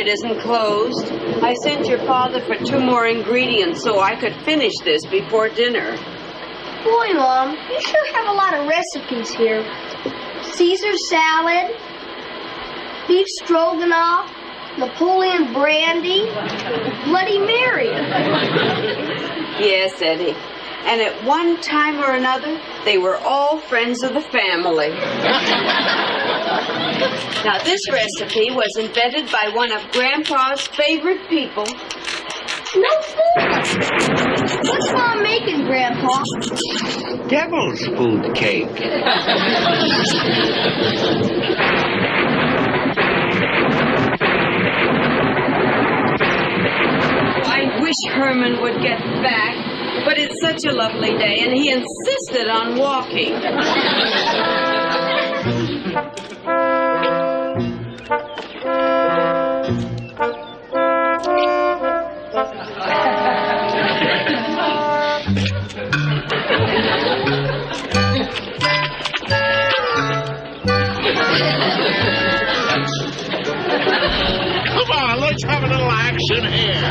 Isn't closed. I sent your father for 2 more ingredients so I could finish this before dinner. Boy, Mom, you sure have a lot of recipes here. Caesar salad, beef stroganoff, Napoleon brandy, Bloody Mary. Yes, Eddie. And at one time or another, they were all friends of the family. Now, this recipe was invented by one of Grandpa's favorite people. No food! What's Mom making, Grandpa? Devil's food cake. I wish Herman would get back, but it's such a lovely day, and he insisted on walking. Come on, let's have a little action here.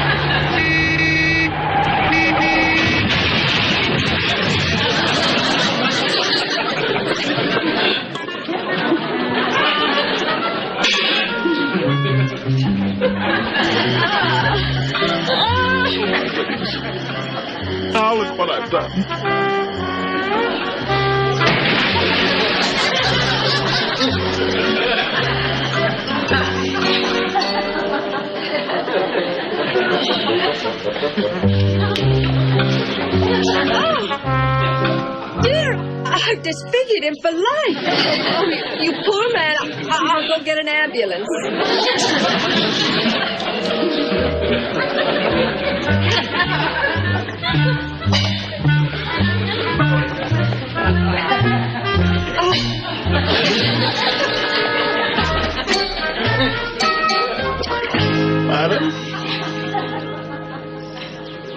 Oh, look what I've done. Dear, I've disfigured him for life. Oh, you poor man. I'll go get an ambulance.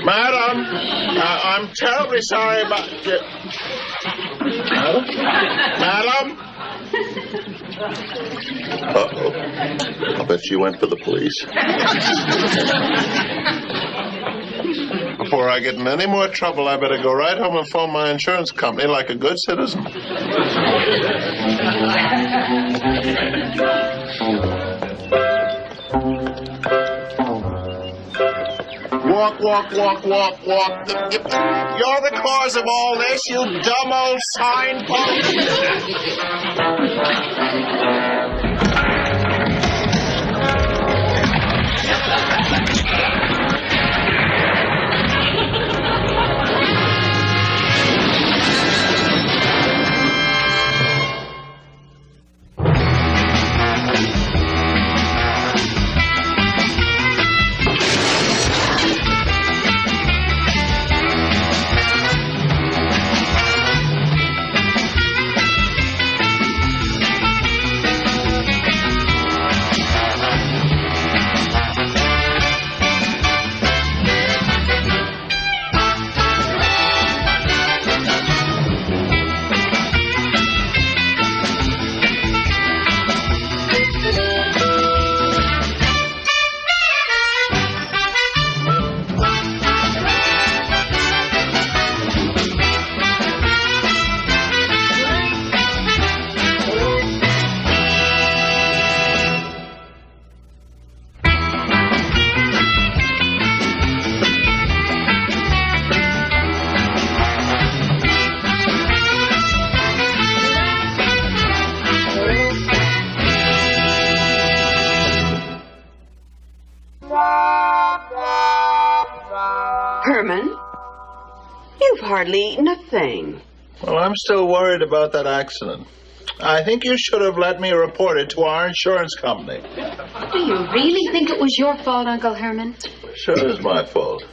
Madam, I'm terribly sorry about you. Madam? Uh-oh. I'll bet she went for the police. Before I get in any more trouble, I better go right home and phone my insurance company like a good citizen. Walk, walk, walk, walk, walk. You're the cause of all this, you dumb old signpost. Herman, you've hardly eaten a thing. Well, I'm still worried about that accident. I think you should have let me report it to our insurance company. Do you really think it was your fault, Uncle Herman? Sure it's my fault.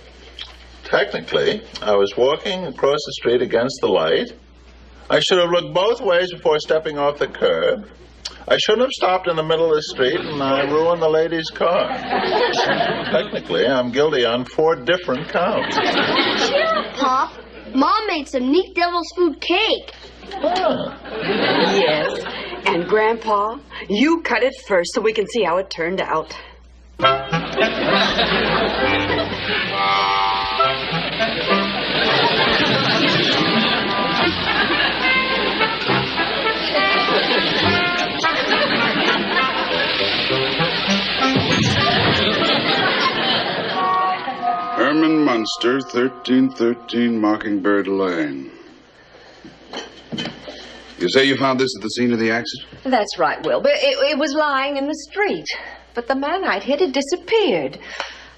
Technically, I was walking across the street against the light. I should have looked both ways before stepping off the curb. I shouldn't have stopped in the middle of the street, and I ruined the lady's car. Technically, I'm guilty on 4 different counts. Cheer up, Pop. Mom made some neat devil's food cake. Ah. Yes. And Grandpa, you cut it first so we can see how it turned out. Herman Munster, 1313 Mockingbird Lane. You say you found this at the scene of the accident? That's right, Will. But it was lying in the street. But the man I'd hit had disappeared.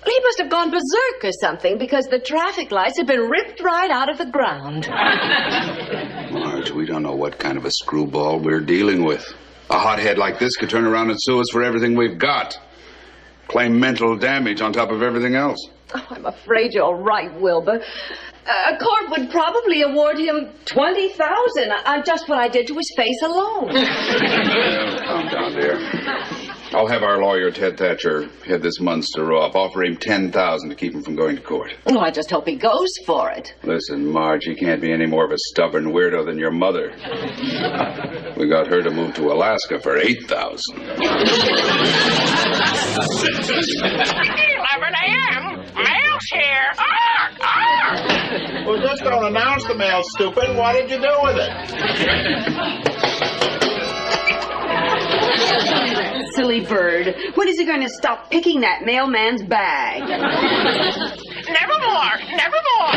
He must have gone berserk or something because the traffic lights had been ripped right out of the ground. Marge, we don't know what kind of a screwball we're dealing with. A hothead like this could turn around and sue us for everything we've got. Claim mental damage on top of everything else. Oh, I'm afraid you're right, Wilbur. A court would probably award him $20,000 on just what I did to his face alone. Well, calm down, dear. I'll have our lawyer, Ted Thatcher, head this Munster off. Offer him $10,000 to keep him from going to court. Oh, I just hope he goes for it. Listen, Marge, he can't be any more of a stubborn weirdo than your mother. We got her to move to Alaska for $8,000. 11 a.m. Mail's here. Arr, arr. Well, just don't announce the mail, stupid. What did you do with it? Silly bird. When is he going to stop picking that mailman's bag? Nevermore. Nevermore.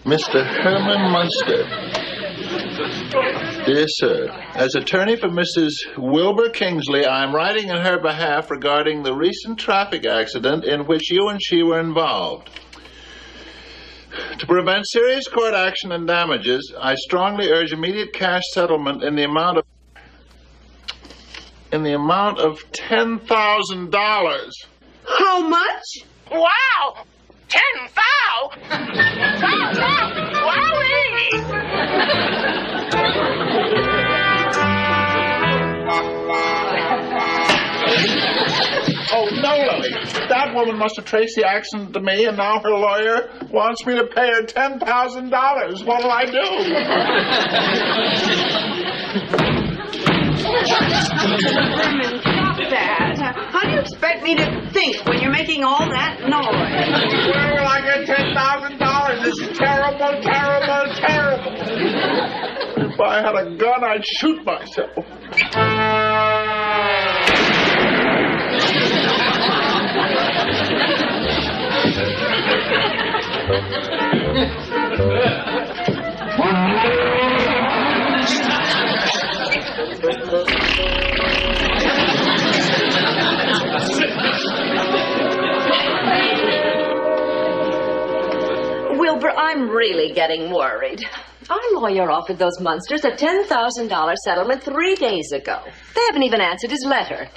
Mr. Herman Munster. Dear Sir, as attorney for Mrs. Wilbur Kingsley, I am writing in her behalf regarding the recent traffic accident in which you and she were involved. To prevent serious court action and damages, I strongly urge immediate cash settlement in the amount of $10,000. How much? Wow. 10,000. Wowee. Oh, no, Lily. That woman must have traced the accident to me, and now her lawyer wants me to pay her $10,000. What'll I do? Herman, stop that. How do you expect me to think when you're making all that noise? Where will I get $10,000? This is terrible, terrible, terrible. If I had a gun, I'd shoot myself. Wilbur, I'm really getting worried. Our lawyer offered those Munsters a $10,000 settlement 3 days ago. They haven't even answered his letter.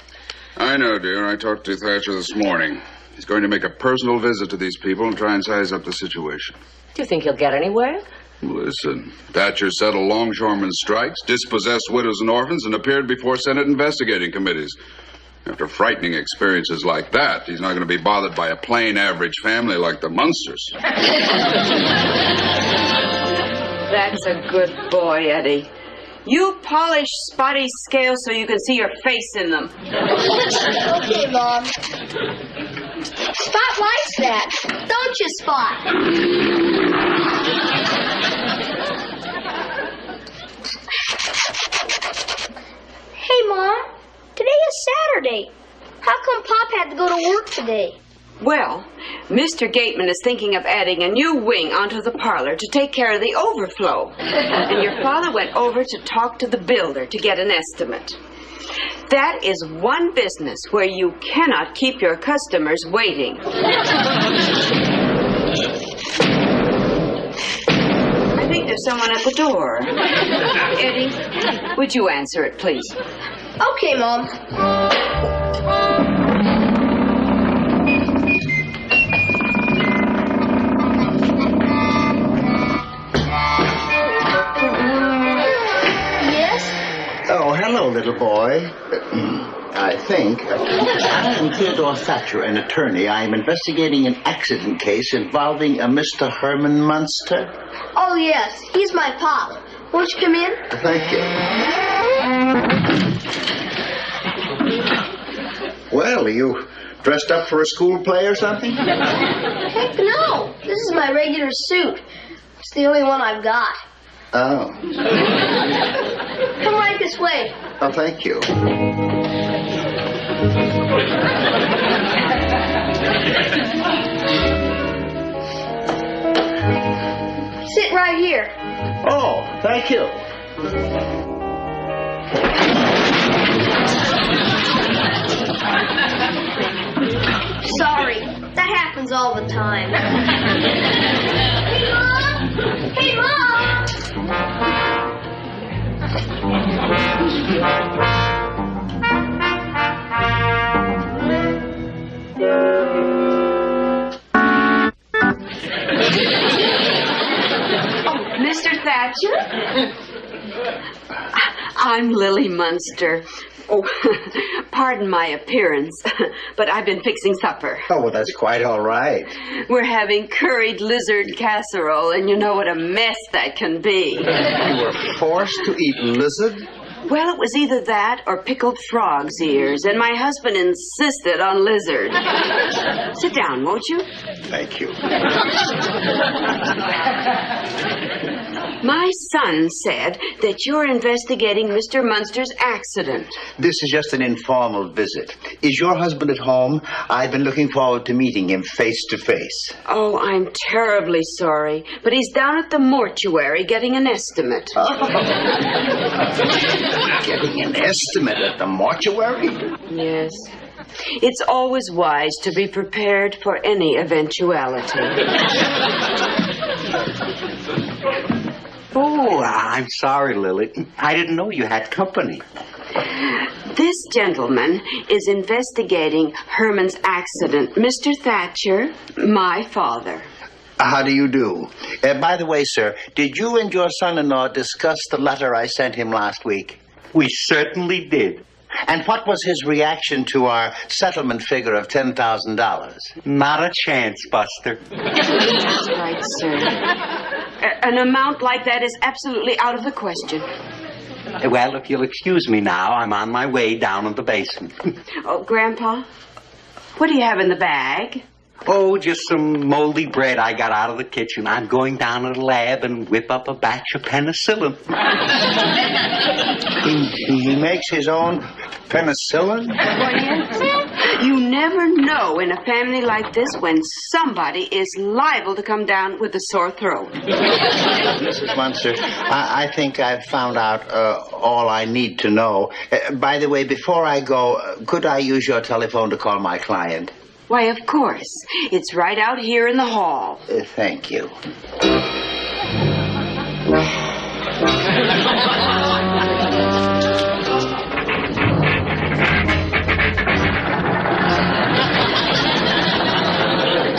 I know, dear. I talked to Thatcher this morning. He's going to make a personal visit to these people and try and size up the situation. Do you think he'll get anywhere? Listen, Thatcher settled longshoremen strikes, dispossessed widows and orphans, and appeared before Senate investigating committees. After frightening experiences like that, he's not going to be bothered by a plain average family like the Munsters. That's a good boy, Eddie. You polish Spotty's scales so you can see your face in them. Okay, Mom. Spot likes that. Don't you, Spot? Hey, Mom. Today is Saturday. How come Pop had to go to work today? Well, Mr. Gateman is thinking of adding a new wing onto the parlor to take care of the overflow. And your father went over to talk to the builder to get an estimate. That is one business where you cannot keep your customers waiting. I think there's someone at the door. Eddie, would you answer it, please? Okay, Mom. Oh, hello, little boy. I think. I am Theodore Thatcher, an attorney. I am investigating an accident case involving a Mr. Herman Munster. Oh, yes. He's my pop. Won't you come in? Thank you. Well, are you dressed up for a school play or something? Heck no. This is my regular suit. It's the only one I've got. Oh. Come right this way. Oh, thank you. Sit right here. Oh, thank you. Sorry. That happens all the time. Hey, Mom! Hey, Mom! Mr. Thatcher? I'm Lily Munster. Oh, pardon my appearance, but I've been fixing supper. Oh, well, that's quite all right. We're having curried lizard casserole, and you know what a mess that can be. You were forced to eat lizard? Well, it was either that or pickled frog's ears, and my husband insisted on lizard. Sit down, won't you? Thank you. My son said that you're investigating Mr. Munster's accident. This is just an informal visit. Is your husband at home? I've been looking forward to meeting him face to face. Oh, I'm terribly sorry, but he's down at the mortuary getting an estimate. Getting an estimate at the mortuary? Yes. It's always wise to be prepared for any eventuality. Oh, I'm sorry, Lily. I didn't know you had company. This gentleman is investigating Herman's accident. Mr. Thatcher, my father. How do you do? By the way, sir, did you and your son-in-law discuss the letter I sent him last week? We certainly did. And what was his reaction to our settlement figure of $10,000? Not a chance, Buster. That's right, sir. An amount like that is absolutely out of the question. Well, if you'll excuse me now, I'm on my way down in the basement. Oh, Grandpa, what do you have in the bag? Oh, just some moldy bread I got out of the kitchen. I'm going down to the lab and whip up a batch of penicillin. He makes his own penicillin? You never know in a family like this when somebody is liable to come down with a sore throat. Mrs. Munster, I think I've found out all I need to know. By the way, before I go, could I use your telephone to call my client? Why, of course. It's right out here in the hall. Thank you.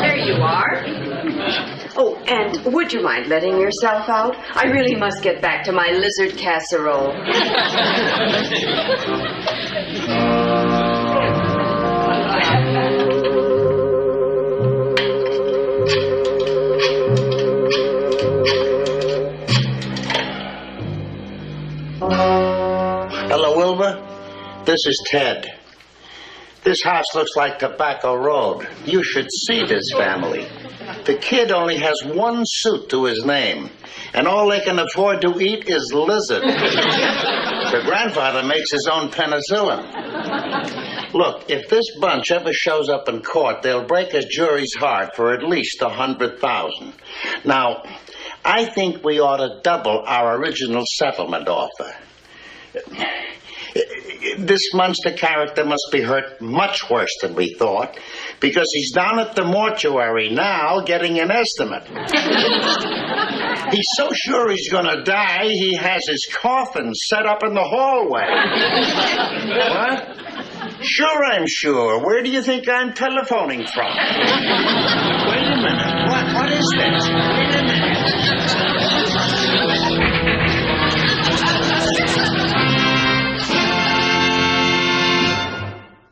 There you are. Oh, and would you mind letting yourself out? I really must get back to my lizard casserole. Hello, Wilbur. This is Ted. This house looks like Tobacco Road. You should see this family. The kid only has one suit to his name, and all they can afford to eat is lizard. The grandfather makes his own penicillin. Look, if this bunch ever shows up in court, they'll break a jury's heart for at least $100,000. Now, I think we ought to double our original settlement offer. This Munster character must be hurt much worse than we thought, because he's down at the mortuary now getting an estimate. He's so sure he's gonna die, he has his coffin set up in the hallway. What? Sure, I'm sure. Where do you think I'm telephoning from? Wait a minute. What is this? Wait a minute.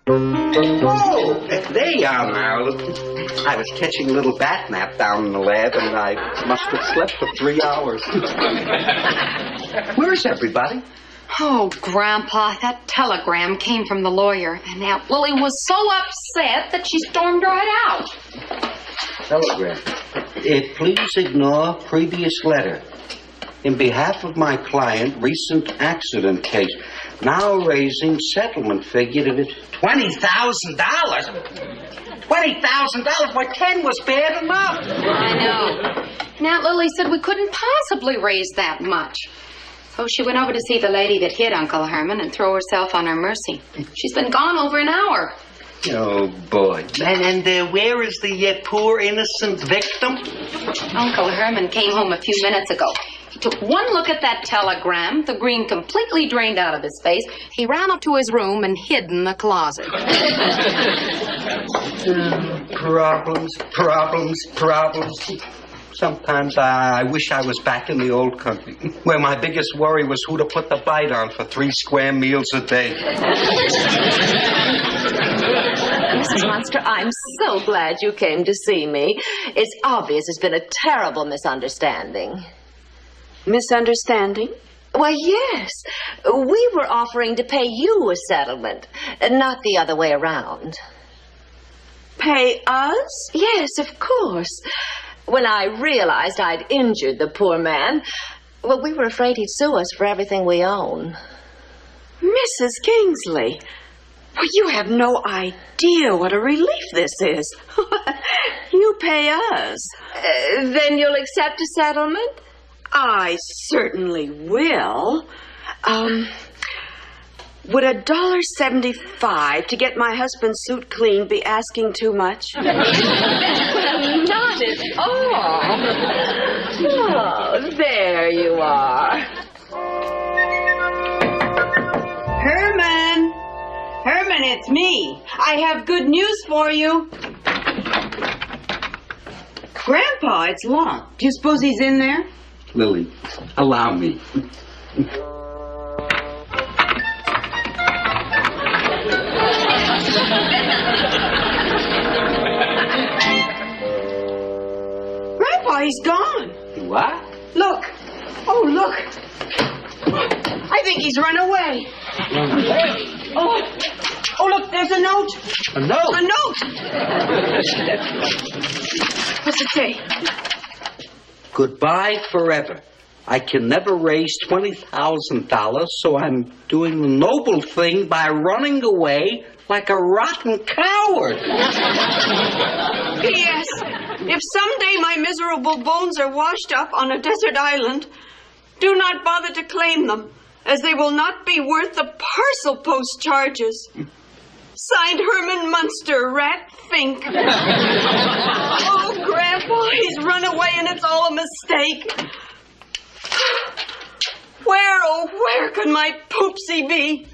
Oh, there you are now. I was catching a little bat nap down in the lab, and I must have slept for 3 hours. Where's everybody? Oh, Grandpa, that telegram came from the lawyer, and Aunt Lily was so upset that she stormed right out. Telegram. Please ignore previous letter. In behalf of my client, recent accident case, now raising settlement figure to $20,000. $20,000? Why, 10 was bad enough. I know. And Aunt Lily said we couldn't possibly raise that much. So she went over to see the lady that hit Uncle Herman and throw herself on her mercy. She's been gone over an hour. Oh, boy. And where is the poor innocent victim? Uncle Herman came home a few minutes ago. He took one look at that telegram, the green completely drained out of his face. He ran up to his room and hid in the closet. Problems. Sometimes I wish I was back in the old country, where my biggest worry was who to put the bite on for 3 square meals a day. Mrs. Munster, I'm so glad you came to see me. It's obvious there's been a terrible misunderstanding. Misunderstanding? Why, yes. We were offering to pay you a settlement, not the other way around. Pay us? Yes, of course. When I realized I'd injured the poor man, well, we were afraid he'd sue us for everything we own. Mrs. Kingsley, well, you have no idea what a relief this is. You pay us. Then you'll accept a settlement? I certainly will. Would $1.75 to get my husband's suit cleaned be asking too much? Not at all. Oh, there you are. Herman! Herman, it's me. I have good news for you. Grandpa, it's locked. Do you suppose he's in there? Lily, allow me. Grandpa, he's gone. What? Look. Oh, look. I think he's run away. Oh, look, there's a note. A note? A note. What's it say? Goodbye forever. I can never raise $20,000, so I'm doing the noble thing by running away like a rotten coward. P.S. If someday my miserable bones are washed up on a desert island, do not bother to claim them, as they will not be worth the parcel post charges. Signed, Herman Munster, Rat Fink. Oh, Grandpa, he's run away and it's all a mistake. Where, oh, where can my poopsie be?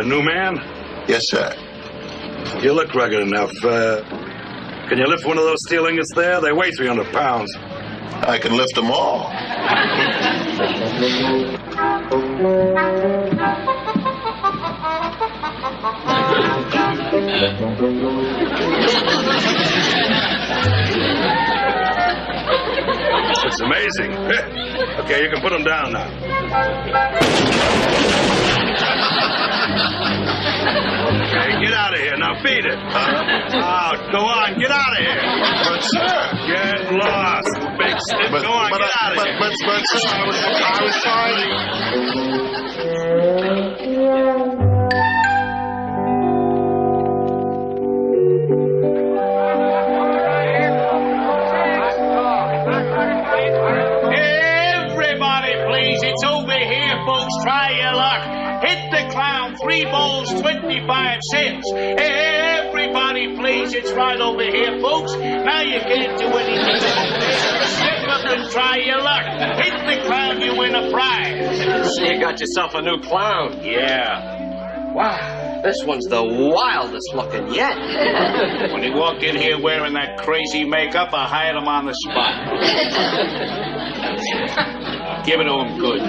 New man? Yes, sir. You look rugged enough. Can you lift one of those steel ingots there? They weigh 300 pounds. I can lift them all. Amazing. Okay, you can put him down now. Okay, get out of here. Now beat it. Out. Go on, get out of here. But, sir. Get lost. Big stick. Go on, get out of here. But, sir, I was trying. Everybody, please. It's over here, folks. Try your luck. Hit the clown. 3 balls, 25 cents. Everybody, please. It's right over here, folks. Now you can't do anything. Step up and try your luck. Hit the clown, you win a prize. So you got yourself a new clown. Yeah. Wow, this one's the wildest looking yet. When he walked in here wearing that crazy makeup, I hired him on the spot. Give it to him good.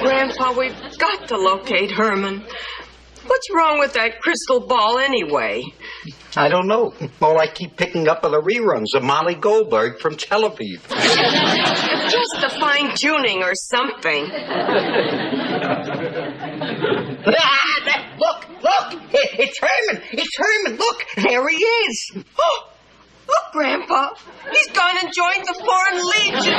Grandpa, we've got to locate Herman. What's wrong with that crystal ball anyway? I don't know. All I keep picking up are the reruns of Molly Goldberg from Tel Aviv. Just the fine-tuning or something. Look! It's Herman! It's Herman! Look! There he is! Oh, look, Grandpa. He's gone and joined the Foreign Legion.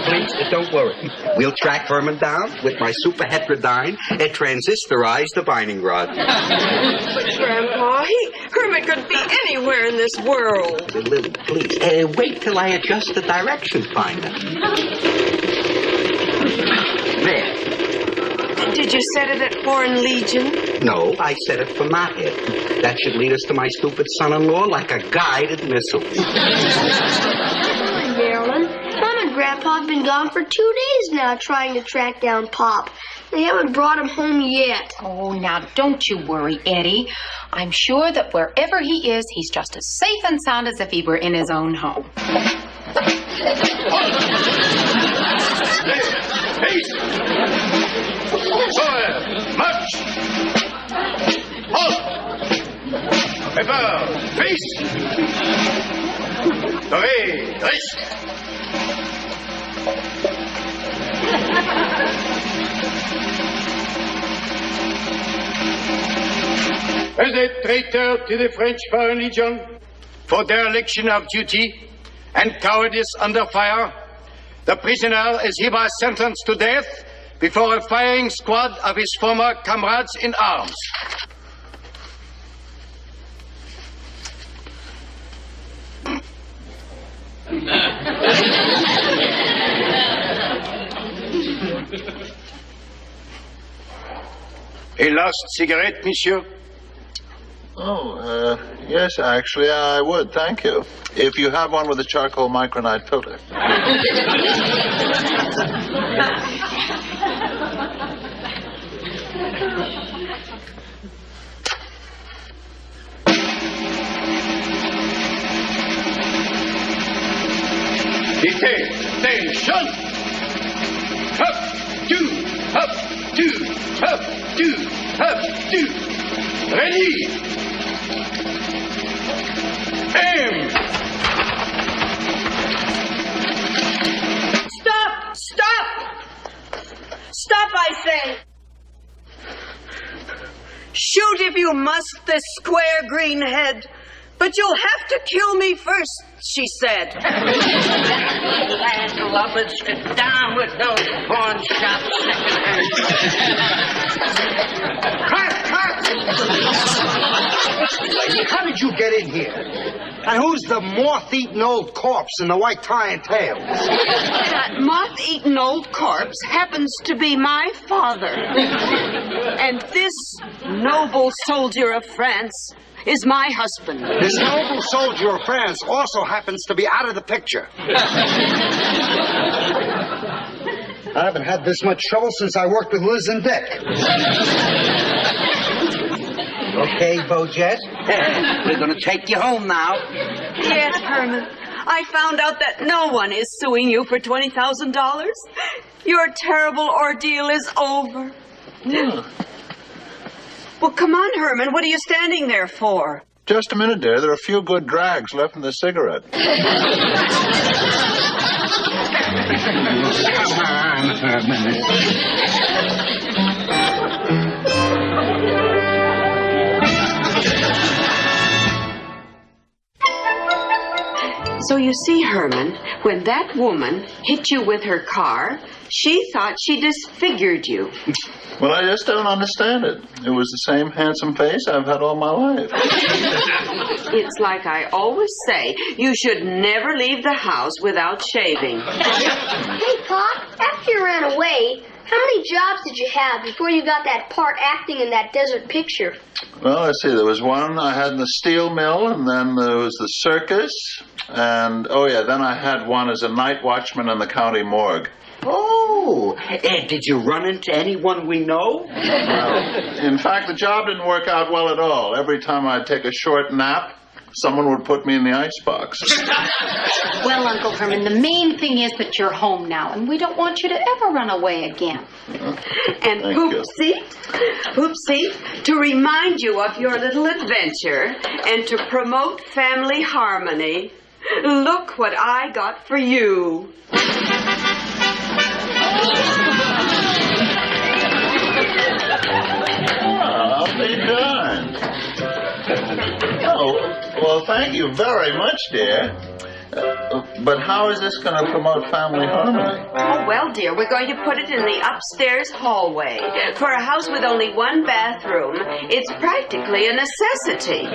Please, don't worry. We'll track Herman down with my superheterodyne and transistorized divining rod. But, Grandpa, Herman could be anywhere in this world. Lily, please, wait till I adjust the direction finder. There. Did you set it at Foreign Legion? No, I set it for my head. That should lead us to my stupid son-in-law like a guided missile. Marilyn, Mom and Grandpa have been gone for 2 days now trying to track down Pop. They haven't brought him home yet. Oh, now don't you worry, Eddie. I'm sure that wherever he is, he's just as safe and sound as if he were in his own home. March! Halt! Prepare! Face! Doré! Risque! As a traitor to the French Foreign Legion for dereliction of duty and cowardice under fire, the prisoner is hereby sentenced to death before a firing squad of his former comrades in arms. A last cigarette, monsieur? Oh, yes, actually, I would. Thank you. If you have one with a charcoal micronite filter. Detention! Up, two, up, two, up, two, up, two. Ready! Aim! Stop! Stop! Stop, I say! Shoot if you must, this square green head. But you'll have to kill me first, she said. Lad lovers, get down with those pawn shops. Cut! How did you get in here? And who's the moth-eaten old corpse in the white tie and tails? That moth-eaten old corpse happens to be my father. And this noble soldier of France is my husband. This noble soldier of France also happens to be out of the picture. I haven't had this much trouble since I worked with Liz and Dick. Okay, Bojet. We're going to take you home now. Yes, Herman. I found out that no one is suing you for $20,000. Your terrible ordeal is over. Well, come on, Herman. What are you standing there for? Just a minute, dear. There are a few good drags left in the cigarette. Come on, Herman. So you see, Herman, when that woman hit you with her car, she thought she disfigured you. Well, I just don't understand it. It was the same handsome face I've had all my life. It's like I always say, you should never leave the house without shaving. Hey, Pop, after you ran away, how many jobs did you have before you got that part acting in that desert picture? Well, let's see. There was one I had in the steel mill, and then there was the circus, and, then I had one as a night watchman in the county morgue. Oh, did you run into anyone we know? Well, in fact, the job didn't work out well at all. Every time I'd take a short nap, someone would put me in the icebox. Well, Uncle Herman, the main thing is that you're home now, and we don't want you to ever run away again. And Oopsie, to remind you of your little adventure and to promote family harmony, look what I got for you. I'll be darned. Oh, well, thank you very much, dear. But how is this going to promote family harmony? Oh, well, dear, we're going to put it in the upstairs hallway. For a house with only one bathroom, it's practically a necessity.